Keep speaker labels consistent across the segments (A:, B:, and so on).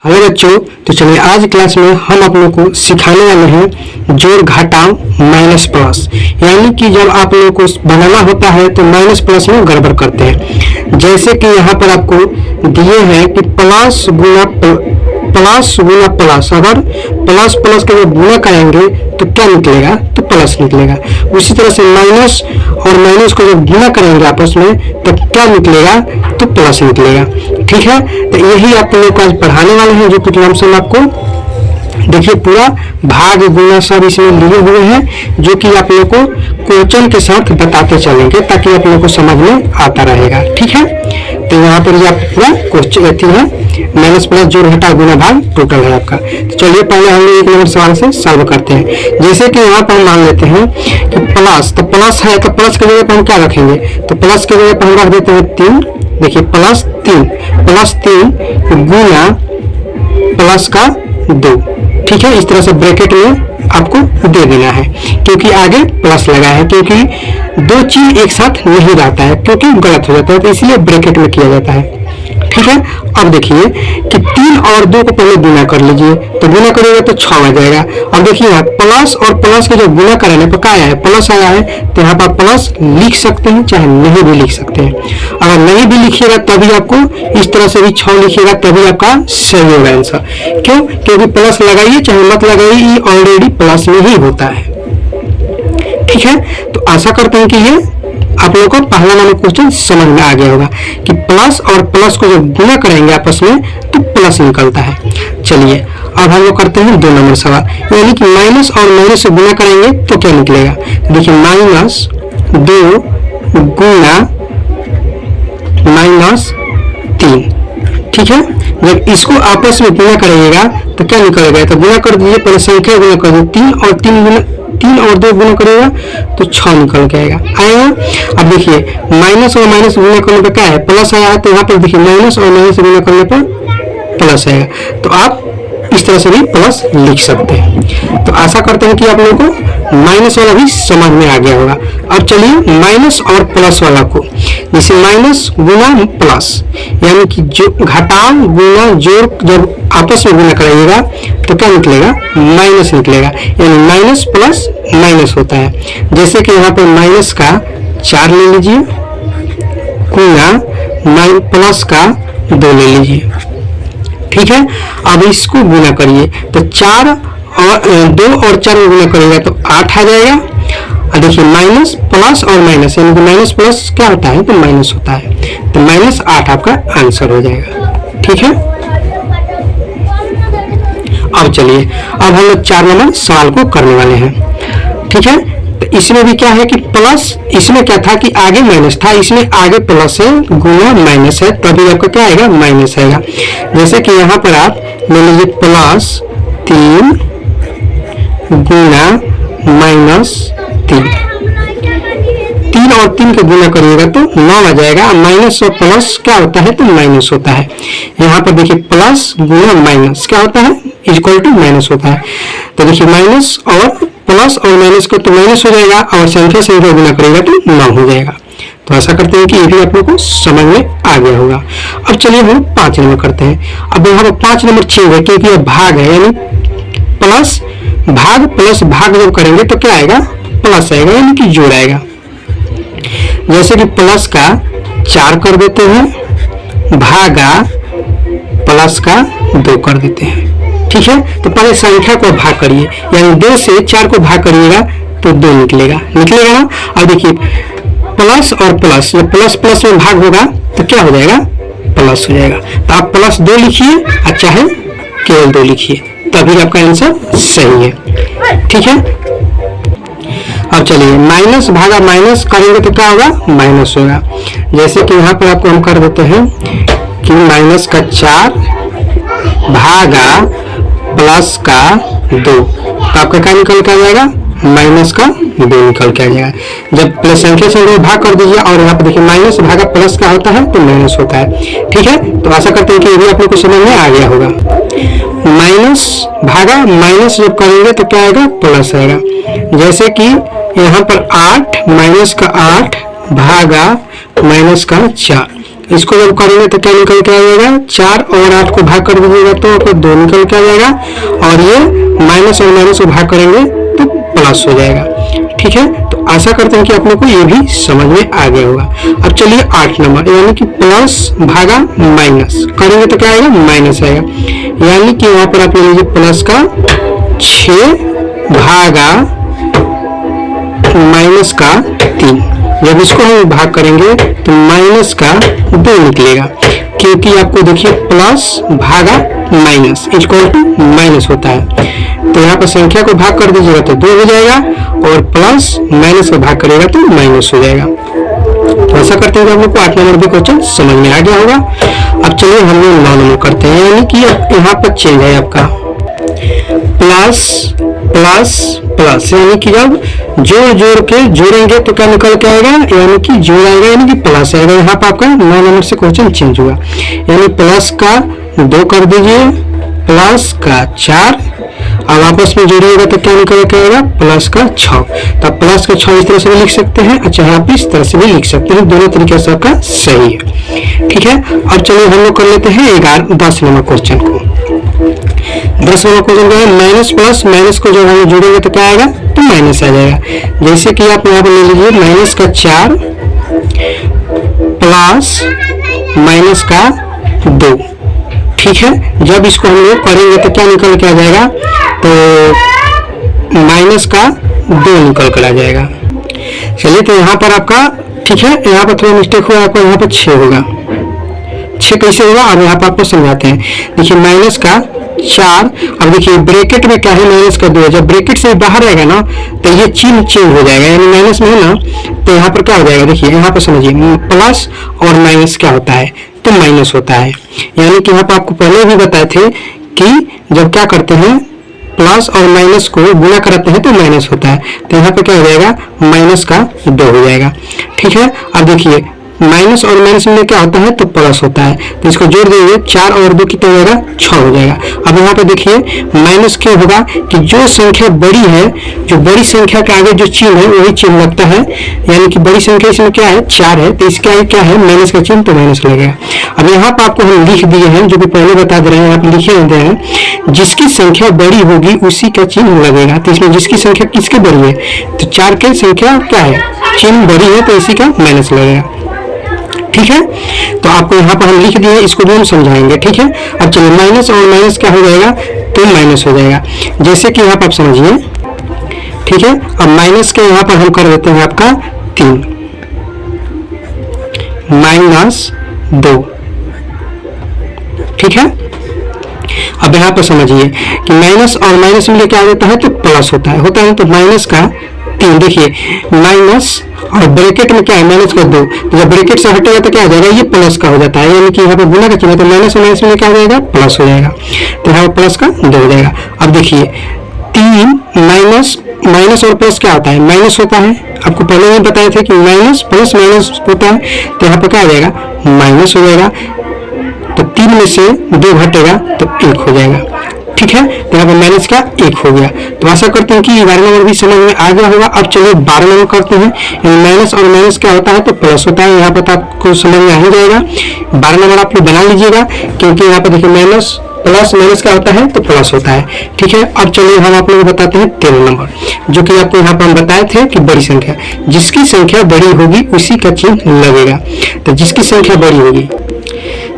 A: Hello बच्चों, तो चलिए आज क्लास में हम आप लोग को सिखाने वाले हैं जोड़ घटाव माइनस प्लस। यानी कि जब आप लोगों को बनाना होता है तो माइनस प्लस में गड़बड़ करते हैं। जैसे कि यहाँ पर आपको दिए हैं कि प्लस गुना प्लस, अगर प्लस प्लस के जब गुना करेंगे तो क्या निकलेगा? तो प्लस निकलेगा। उसी तरह से माइनस और माइनस को जब गुना करेंगे आपस में तो क्या निकलेगा? तो प्लस निकलेगा। ठीक है, तो यही आप लोग को आज पढ़ाने वाले हैं, जो कुछ हम आपको देखिए पूरा भाग गुना सब इसमें लिए हुए हैं, जो कि आप लोग को क्वेश्चन के साथ बताते चलेंगे ताकि आप लोग को समझ में आता रहेगा। ठीक है, तो यहाँ पर आप पूरा क्वेश्चन है माइनस प्लस जोड़ घटाव गुना भाग टोटल है आपका। तो चलिए पहले हम एक नंबर सवाल से सॉल्व करते हैं। जैसे कि यहाँ पर हम मान लेते हैं कि प्लस, तो प्लस है तो प्लस की जगह पर हम क्या रखेंगे? तो प्लस की जगह पर हम रख देते हैं 3। देखिए प्लस 3 गुना प्लस का 2। ठीक है, इस तरह से ब्रैकेट में आपको दे देना है, क्योंकि आगे प्लस लगा है, क्योंकि दो चीज एक साथ नहीं रहता है, क्योंकि गलत हो जाता है, तो इसलिए ब्रैकेट में किया जाता है। ठीक है, अब देखिए कि 3 और 2 को पहले गुना कर लीजिए, तो गुना करेगा तो 6 आ जाएगा। अब देखिए यहाँ प्लस और प्लस के जो गुना कराने पर क्या आया है? प्लस आया है, तो यहाँ पर प्लस लिख सकते हैं, चाहे नहीं भी लिख सकते हैं। अगर नहीं भी लिखिएगा तभी आपको इस तरह से भी 6 लिखिएगा तभी आपका सही होगा आंसर। क्यों? क्योंकि प्लस लगाइए चाहे मत लगाइए, ये ऑलरेडी प्लस में ही होता है। ठीक है, तो आशा करते हैं कि ये आप लोगों को पहला नंबर क्वेश्चन समझ में आ गया होगा कि प्लस और प्लस को जब गुना करेंगे आपस में तो प्लस निकलता है। चलिए अब हम लोग करते हैं 2 नंबर सवाल, यानी कि माइनस और माइनस से गुना करेंगे तो क्या निकलेगा? देखिए माइनस 2 गुना माइनस 3। ठीक है, जब इसको आपस में गुना करिएगा तो क्या निकलेगा? तो गुना कर दीजिए, पहले संख्या गुना कर दीजिए, 3 और 2 गुना करिएगा तो 6 निकल के आएगा। अब देखिए माइनस और माइनस गुना करने पर क्या है? प्लस आया है, तो यहाँ पर देखिए माइनस और माइनस गुना करने पर प्लस आएगा, तो आप इस तरह से भी प्लस लिख सकते हैं। तो आशा करते हैं कि आप लोगों को माइनस वाला भी समझ में आ गया होगा। अब चलिए माइनस और प्लस वाला को, जैसे माइनस गुना प्लस, यानी कि जो घटाव गुना जोड़ जब आपस में गुना कराइएगा तो क्या निकलेगा? माइनस निकलेगा, यानी माइनस प्लस माइनस होता है। जैसे कि यहाँ पर माइनस का 4 ले लीजिए गुना प्लस का 2 ले लीजिए। ठीक है, अब इसको गुना करिए तो 2 और 4 में गुना करिएगा तो 8 आ जाएगा। और देखिए माइनस प्लस और माइनस, यानी कि माइनस प्लस क्या होता है? तो माइनस होता है, तो माइनस 8 आपका आंसर हो जाएगा। ठीक है, अब चलिए अब हम लोग 4 नंबर सवाल को करने वाले हैं। ठीक है, तो इसमें भी क्या है कि प्लस, इसमें क्या था कि आगे माइनस था, इसमें आगे प्लस है गुना माइनस है, तभी आपका क्या आएगा? माइनस आएगा। जैसे कि यहाँ पर आप ले लीजिए प्लस 3 गुना माइनस 3 और 3 के गुना करिएगा तो 9 आ जाएगा। माइनस और प्लस क्या होता है? तो माइनस होता है। यहाँ पर देखिए प्लस गुना माइनस क्या होता है? इक्वल टू माइनस होता है। तो देखिए माइनस और प्लस और माइनस को तो माइनस हो जाएगा, और संख्या से गुना करेगा तो 9 हो जाएगा। तो ऐसा करते हैं कि ये भी आप लोग को समझ में आ गया होगा। अब चलिए हम 5 नंबर करते हैं। अब यहाँ पर 5 नंबर 6 है, क्योंकि यह भाग है, यानी प्लस भाग प्लस भाग जब करेंगे तो क्या आएगा? प्लस आएगा, यानी कि जोड़ आएगा। जैसे कि प्लस का 4 कर देते हैं, भागा प्लस का 2 कर देते हैं। ठीक है, तो पहले संख्या को भाग करिए, यानी 2 से 4 को भाग करिएगा तो 2 निकलेगा ना। अब देखिए प्लस और प्लस, जब प्लस प्लस में भाग होगा तो क्या हो जाएगा? प्लस हो जाएगा। तो आप प्लस 2 लिखिए और चाहे केवल 2 लिखिए, तभी आपका आंसर सही है। ठीक है, अब चलिए माइनस भागा माइनस करेंगे तो क्या होगा? माइनस होगा। जैसे कि यहाँ पर आपको हम कर देते हैं कि माइनस का 4 भागा प्लस का 2, तो आपका क्या निकल के आ जाएगा? माइनस का 2 निकल के आ जाएगा। जब प्लस संख्या से भाग कर दीजिए, और यहाँ पर देखिए माइनस भागा प्लस का होता है तो माइनस होता है। ठीक है, तो आशा करते हैं कि ये भी आप लोग को समझ में आ गया होगा। माइनस भागा माइनस जब करेंगे तो क्या आएगा? प्लस आएगा। जैसे कि यहाँ पर 8 माइनस का 8 भागा माइनस का 4, इसको जब करेंगे तो क्या निकल के आ जाएगा, 4 और 8 को भाग कर दीजिएगा तो आपको 2 निकल के आ जाएगा, और ये माइनस और माइनस को भाग करेंगे तो प्लस हो जाएगा। ठीक है, तो आशा करते हैं कि आप लोग को ये भी समझ में आ गया होगा। अब चलिए 8 नंबर, यानी कि प्लस भागा माइनस करेंगे तो क्या आएगा, माइनस आएगा। यानी कि यहाँ पर आप ले लीजिए प्लस का 6 भागा माइनस का 3। जब इसको हम भाग करेंगे तो माइनस का 2 निकलेगा, क्योंकि आपको देखिए प्लस भागा माइनस इक्वल टू माइनस होता है। तो यहाँ पर संख्या को भाग कर दीजिएगा तो 2 हो जाएगा, और प्लस माइनस को भाग करेगा तो माइनस हो जाएगा। तो ऐसा करते हैं कि आप लोग को 8 नंबर भी क्वेश्चन समझ में आ गया होगा। अब चलिए हम लोग 9 नंबर करते हैं, यानी कि यहाँ पर चेंज है आपका प्लस प्लस प्लस, यानी कि जब जोड़ जोड़ के जोड़ेंगे तो क्या निकल के आएगा, यानी कि जोड़ आएगा, यानी कि प्लस आएगा। यहाँ पर आपका 9 नंबर से क्वेश्चन चेंज हुआ, यानी प्लस का 2 कर दीजिए, प्लस का 4, अब आपस में जोड़िएगा तो क्या निकल के आएगा, प्लस का 6। तो प्लस का 6 इस तरह से भी लिख सकते हैं, अच्छा आप इस तरह से भी लिख सकते हैं, दोनों तरीके से आपका सही है। ठीक है, अब चलिए हम लोग कर लेते हैं 10 नंबर क्वेश्चन को। 10 नंबर क्वेश्चन क्या है, माइनस प्लस माइनस को जब हम जोड़ेंगे तो क्या आएगा, तो माइनस आ जाएगा। जैसे कि आप यहाँ पर ले लीजिए माइनस का 4 प्लस माइनस का 2। ठीक है, जब इसको हम लोग करेंगे तो क्या निकल के आ जाएगा, तो माइनस का 2 निकल कर आ जाएगा। चलिए, तो यहाँ पर आपका ठीक है, यहाँ पर थोड़ा मिस्टेक हुआ, आपका यहाँ पर 6 होगा। 6 कैसे होगा, अब यहाँ पर आपको समझाते हैं। देखिए माइनस का 4, अब देखिए ब्रैकेट में क्या है, माइनस का 2 है। जब ब्रैकेट से बाहर आएगा ना तो ये चिन्ह चेंज हो जाएगा, यानी माइनस में है ना, तो यहाँ पर क्या हो जाएगा, देखिए यहाँ पर समझिए प्लस और माइनस क्या होता है, तो माइनस होता है। यानी कि यहाँ पर आपको पहले भी बताए थे कि जब क्या करते हैं प्लस और माइनस को गुणा कराते हैं तो माइनस होता है, तो यहाँ पे क्या हो जाएगा, माइनस का 2 हो जाएगा। ठीक है, अब देखिए माइनस और माइनस में क्या होता है, तो प्लस होता है, तो इसको जोड़ देंगे 4 और 2 कितना हो जाएगा, 6 हो जाएगा। अब यहाँ पे देखिए माइनस क्यों होगा, कि जो संख्या बड़ी है, जो बड़ी संख्या के आगे जो चिन्ह है वही चिन्ह लगता है, यानी कि बड़ी संख्या इसमें क्या है, 4 है, तो इसके आगे क्या है, माइनस का चिन्ह, तो माइनस लगेगा। अब यहाँ पर आपको हम लिख दिए हैं, जो भी पहले बता दे रहे हैं, यहाँ पे लिखे रहते हैं, जिसकी संख्या बड़ी होगी उसी का चिन्ह लगेगा। तो इसमें जिसकी संख्या किसके बड़ी है, तो 4 की संख्या क्या है, चिन्ह बड़ी है, तो इसी का माइनस लगेगा। ठीक है, तो आपको यहाँ पर हम लिख दिए, इसको भी हम समझाएंगे। ठीक है, अब चलिए माइनस और माइनस क्या हो जाएगा, तो माइनस हो जाएगा, जैसे कि यहाँ पर आप समझिए। ठीक है, अब माइनस के यहाँ पर हम कर देते हैं आपका 3 माइनस 2। ठीक है, अब यहाँ पर समझिए कि माइनस और माइनस में क्या होता है, तो प्लस होता है, तो माइनस का 3, देखिए माइनस और ब्रैकेट में क्या है, माइनस का 2, तो जब ब्रैकेट से हटेगा तो क्या हो जाएगा, ये प्लस का हो जाता है, यानी कि यहाँ पर गुना का चिन्ह, तो माइनस और माइनस में क्या हो जाएगा, प्लस हो जाएगा, तो यहाँ पर प्लस का 2 हो जाएगा। अब देखिए 3 माइनस, माइनस और प्लस क्या होता है, माइनस होता है, आपको पहले ही बताए थे कि माइनस प्लस माइनस होता है, तो यहाँ पर क्या हो जाएगा, माइनस हो जाएगा, तो 3 में से 2 घटेगा तो 1 हो जाएगा। ठीक है, तो यहाँ पर माइनस का 1 हो गया। तो आशा करते हैं कि 11 नंबर भी समझ में आ गया होगा। अब चलिए 12 नंबर करते हैं, माइनस और माइनस क्या होता है, तो प्लस होता है, यहाँ पर आपको समझ में आ ही जाएगा। 12 नंबर आप लोग बना लीजिएगा, क्योंकि यहाँ पर देखिए माइनस प्लस माइनस क्या होता है, तो प्लस होता है। ठीक है, अब चलिए हम आप लोग बताते हैं 13 नंबर, जो कि आपको यहाँ पर हम बताए थे कि बड़ी संख्या, जिसकी संख्या बड़ी होगी उसी का चिन्ह लगेगा, तो जिसकी संख्या बड़ी होगी।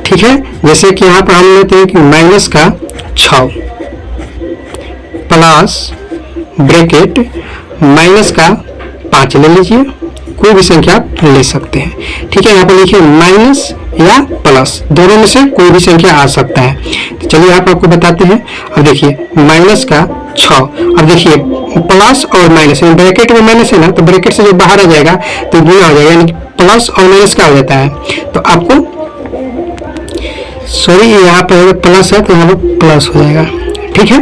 A: ठीक है, जैसे कि यहाँ पर हम लेते हैं कि माइनस का 6 प्लस ब्रैकेट माइनस का 5 ले लीजिए, कोई भी संख्या आप ले सकते हैं। ठीक है, यहाँ पर लिखिए माइनस या प्लस, दोनों में से कोई भी संख्या आ सकता है। तो चलिए यहाँ पर आपको बताते हैं। अब देखिए माइनस का 6, अब देखिए प्लस और माइनस, ब्रैकेट में माइनस है ना, तो ब्रैकेट से जब बाहर आ जाएगा तो गुना हो जाएगा, यानी प्लस और माइनस क्या हो जाता है, तो आपको सॉरी यहाँ पर प्लस है तो यहाँ पर प्लस हो जाएगा। ठीक है,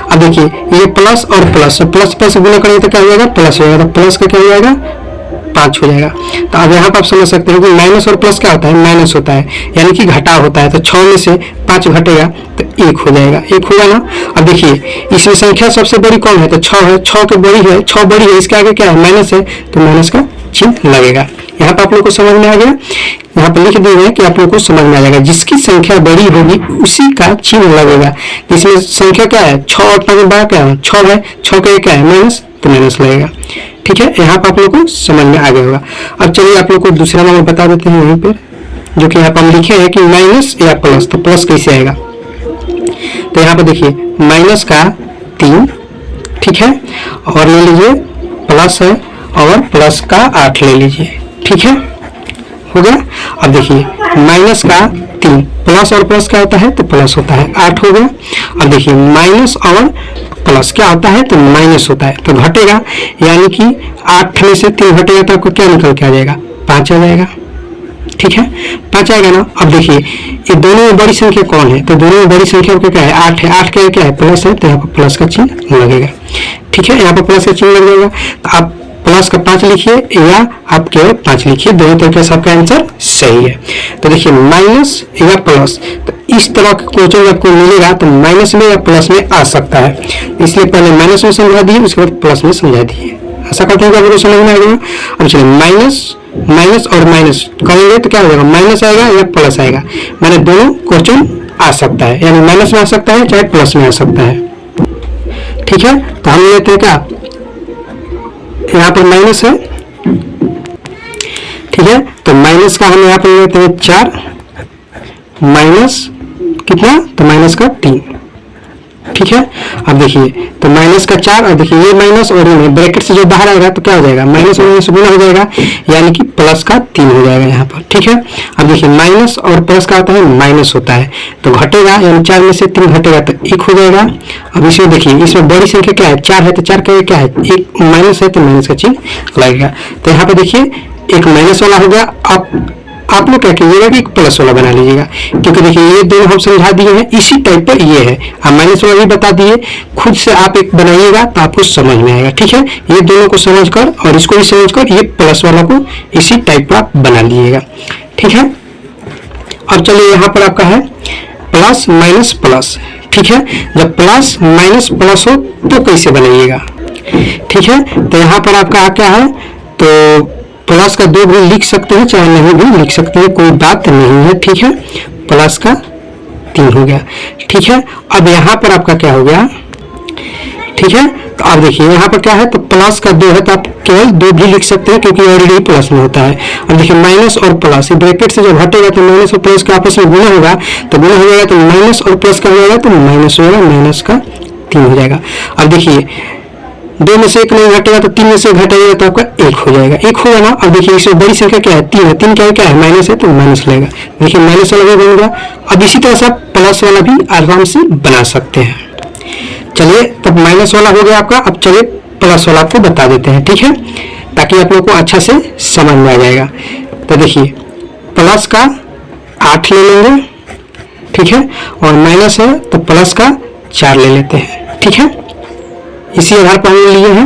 A: अब देखिए ये प्लस और प्लस, प्लस प्लस गुना करेंगे तो क्या हो जाएगा, प्लस हो जाएगा, तो प्लस का क्या हो जाएगा, 5 हो जाएगा। तो अब यहाँ पर आप समझ सकते हैं कि माइनस और प्लस क्या होता है, माइनस होता है, यानी कि घटाव होता है, तो 6 में से 5 घटेगा तो 1 हो जाएगा, 1 होगा ना। अब देखिए इसमें संख्या सबसे बड़ी कौन है, तो 6 है, 6 के बड़ी है, 6 बड़ी है, इसके आगे क्या है, माइनस है, तो माइनस का चिन्ह लगेगा। यहाँ पर आप लोग को समझ में आ गया। यहाँ पर लिख दिए हैं कि आप लोगों को समझ में आ जाएगा। जिसकी संख्या बड़ी होगी उसी का चिन्ह लगेगा। इसमें संख्या क्या है, 6 और 5 12 क्या है, 6 है, 6 का क्या है माइनस, तो माइनस लगेगा। ठीक है, यहाँ पर आप लोग को समझ में आ गया होगा। अब चलिए आप लोग को दूसरा नंबर बता देते हैं यहीं पर, जो कि यहाँ पर हम लिखे हैं कि माइनस या प्लस, तो प्लस कैसे आएगा। तो यहाँ पर देखिए माइनस का 3, ठीक है, और ले लीजिए प्लस है और प्लस का 8 ले लीजिए। ठीक है, हो गया। अब देखिए माइनस का 3 प्लस और प्लस क्या होता है, तो प्लस होता है, 8 हो गया। अब देखिए माइनस और प्लस क्या होता है, तो माइनस होता है, तो घटेगा, यानी कि 8 में से 3 घटेगा तो आपको क्या निकल के आ जाएगा, 5 आ जाएगा। ठीक है, 5 आएगा ना। अब देखिए ये दोनों में बड़ी संख्या कौन है, तो दोनों में बड़ी संख्या क्या है, 8 है। 8 क्या है, प्लस है, तो यहाँ पर प्लस का चिन्ह लगेगा। ठीक है, यहाँ पर प्लस का चिन्ह लग जाएगा। तो आप प्लस का 5 लिखिए या आप केवल 5 लिखिए, दोनों तरीके से आपका आंसर सही है। तो देखिए माइनस या प्लस, तो इस तरह का क्वेश्चन आपको मिलेगा तो माइनस में या प्लस में आ सकता है, इसलिए पहले माइनस में समझा दिए, उसके बाद प्लस में समझा दिए। ऐसा करते हैं कि आपको समझ में आ गया। अब चलिए माइनस और माइनस करेंगे तो क्या हो जाएगा, माइनस आएगा या प्लस आएगा, मैंने दोनों क्वेश्चन आ सकता है, यानी माइनस में आ सकता है चाहे प्लस में आ सकता है। ठीक है, तो हम लेते हैं क्या, यहाँ पर माइनस है, ठीक है, तो माइनस का हम यहाँ पर लेते हैं 4, माइनस कितना, तो माइनस का 3। ठीक है, अब देखिए तो माइनस का 4 और देखिए ये माइनस और ये ब्रैकेट से जो बाहर आएगा तो क्या हो जाएगा, माइनस और माइनस गुना हो जाएगा, यानी कि प्लस का 3 हो जाएगा यहाँ पर। ठीक है, अब देखिए माइनस और प्लस का होता है माइनस होता है, तो घटेगा, यानी 4 में से 3 घटेगा तो 1 हो जाएगा। अब इसमें देखिए इसमें बड़ी संख्या क्या है, 4 है, तो 4 का क्या है, 1 माइनस है, तो माइनस का चिन्ह लगेगा। तो यहाँ पर देखिए एक माइनस वाला हो गया। आप लोग क्या कीजिएगा कि एक प्लस वाला बना लीजिएगा, क्योंकि देखिए ये दोनों हम समझा दिए हैं, इसी टाइप पर ये है, आप माइनस वाला भी बता दिए, खुद से आप एक बनाइएगा तो आपको समझ में आएगा। ठीक है, ये दोनों को समझकर और इसको भी समझकर ये प्लस वाला को इसी टाइप पर आप बना लीजिएगा। ठीक है, अब चलिए यहाँ पर आपका है प्लस माइनस प्लस। ठीक है, जब प्लस माइनस प्लस हो तो कैसे बनाइएगा। ठीक है, तो यहाँ पर आपका क्या है, तो प्लस का 2 भी लिख सकते हैं चाहे नहीं भी लिख सकते हैं, कोई बात नहीं है। ठीक है, प्लस का 3 हो गया। ठीक है, अब यहाँ पर आपका क्या हो गया, ठीक है, तो आप देखिए यहाँ पर क्या है, तो प्लस का 2 है, तो आप केवल 2 भी लिख सकते हैं क्योंकि ऑलरेडी प्लस में होता है। अब देखिए माइनस और प्लस ब्रैकेट से जब हटेगा तो माइनस और प्लस का आपस में गुना होगा, तो गुना हो जाएगा तो माइनस और प्लस का हो जाएगा, तो माइनस होगा, माइनस का 3 हो जाएगा। अब देखिए 2 में से 1 नहीं घटेगा तो 3 में से घटेगा तो आपका 1 हो जाएगा, 1 होगा ना। अब देखिए इसमें बड़ी संख्या क्या है, 3 है, 3 क्या है माइनस है, तो माइनस लगेगा। देखिए माइनस वाला भी बन गया। अब इसी तरह से आप प्लस वाला भी आराम से बना सकते हैं। चलिए तब माइनस वाला हो गया आपका। अब चलिए प्लस वाला आपको बता देते हैं, ठीक है, ताकि आप लोग को अच्छा से समझ में आ जाएगा। तो देखिए प्लस का 8 ले लेंगे, ठीक है, और माइनस है तो प्लस का 4 ले लेते हैं। ठीक है, इसी आधार पर हमने लिए हैं,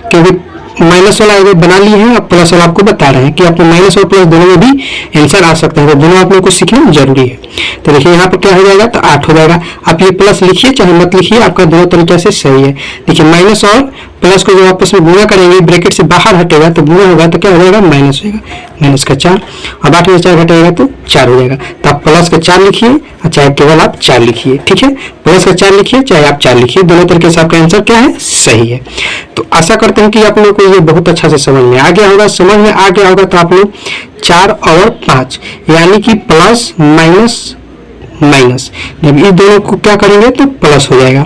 A: क्योंकि माइनस वाला बना लिए हैं, अब प्लस वाला आपको बता रहे हैं कि आपको माइनस और प्लस दोनों में भी आंसर आ सकता है, तो दोनों आप लोगों को सीखना जरूरी है। तो देखिए यहाँ पर क्या हो जाएगा, तो 8 हो जाएगा। आप ये प्लस लिखिए चाहे मत लिखिए, आपका दोनों तरीके से सही है। देखिए माइनस और प्लस को जब आपस में गुणा करेंगे, ब्रैकेट से बाहर हटेगा तो गुणा होगा, तो क्या हो जाएगा, माइनस होगा, माइनस का 4। अब 8 में 4 घटेगा तो 4 हो जाएगा। तो आप प्लस का 4 लिखिए चाहे केवल आप 4 लिखिए। ठीक है, प्लस का 4 लिखिए चाहे आप 4 लिखिए, दोनों तरीके से आपका आंसर क्या है, सही है। तो आशा करते हैं कि आप लोगों को ये बहुत अच्छा से समझ में आ गया होगा। समझ में आ गया होगा तो आप लोग 4 और 5 यानी कि प्लस माइनस माइनस, जब ये दोनों को क्या करेंगे तो प्लस हो जाएगा,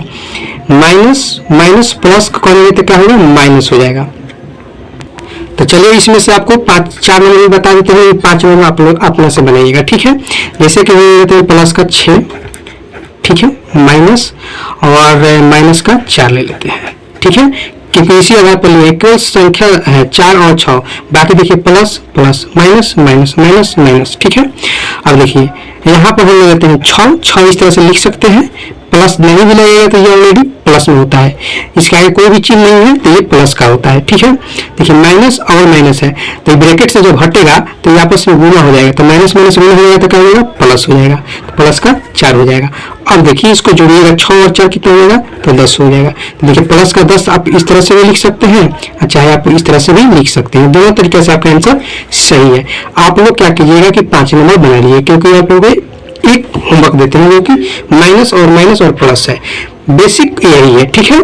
A: माइनस माइनस प्लस करेंगे तो क्या होगा, माइनस हो जाएगा। तो चलिए इसमें से आपको 4 नंबर बता देते हैं, 5 नंबर आप लोग अपना से बनाइएगा। ठीक है, जैसे कि हम लेते हैं प्लस का 6, ठीक है, माइनस और माइनस का 4 ले लेते हैं। ठीक है, क्योंकि इसी आधार पर लिए एक संख्या है 4 और 6, बाकी देखिए plus plus minus minus minus minus. ठीक है, अब देखिए यहाँ पर हम ले लेते हैं 6 इस तरह से लिख सकते हैं, प्लस नहीं भी लगेगा तो ये ऑलरेडी प्लस प्लस में होता है, इसके आगे कोई भी चिन्ह नहीं है तो ये प्लस का होता है। ठीक है, देखिए माइनस और माइनस है तो ब्रैकेट से जब हटेगा तो ये आपस में गुना हो जाएगा, तो माइनस माइनस गुना हो जाएगा तो क्या हो जाएगा, प्लस हो जाएगा, तो प्लस का 4 हो जाएगा। अब देखिए इसको जोड़िएगा, 6 और 4 कितना हो जाएगा, तो 10 हो जाएगा। तो देखिए प्लस का 10 आप इस तरह से भी लिख सकते हैं, चाहे आप इस तरह से भी लिख सकते हैं, दोनों तरीके से आपका आंसर सही है। आप लोग क्या कीजिएगा कि 5 नंबर बना लीजिए, क्योंकि आप लोग एक होमवर्क देते हैं जो कि माइनस और प्लस है, बेसिक यही है। ठीक है,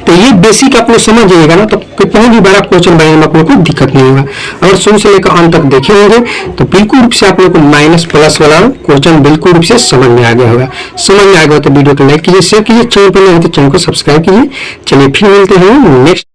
A: तो ये बेसिक आप लोग समझ जाइएगा ना, तो कितना भी बड़ा क्वेश्चन बनाने में आप लोग को दिक्कत नहीं होगा। अगर शुरू से लेकर अंत तक देखे होंगे तो बिल्कुल रूप से आप लोग को माइनस प्लस वाला क्वेश्चन बिल्कुल रूप से समझ में आ गया होगा। समझ में आ गया तो वीडियो को लाइक कीजिए, शेयर कीजिए, चैनल पर नए हैं तो चैनल को सब्सक्राइब कीजिए। चलिए फिर मिलते हैं नेक्स्ट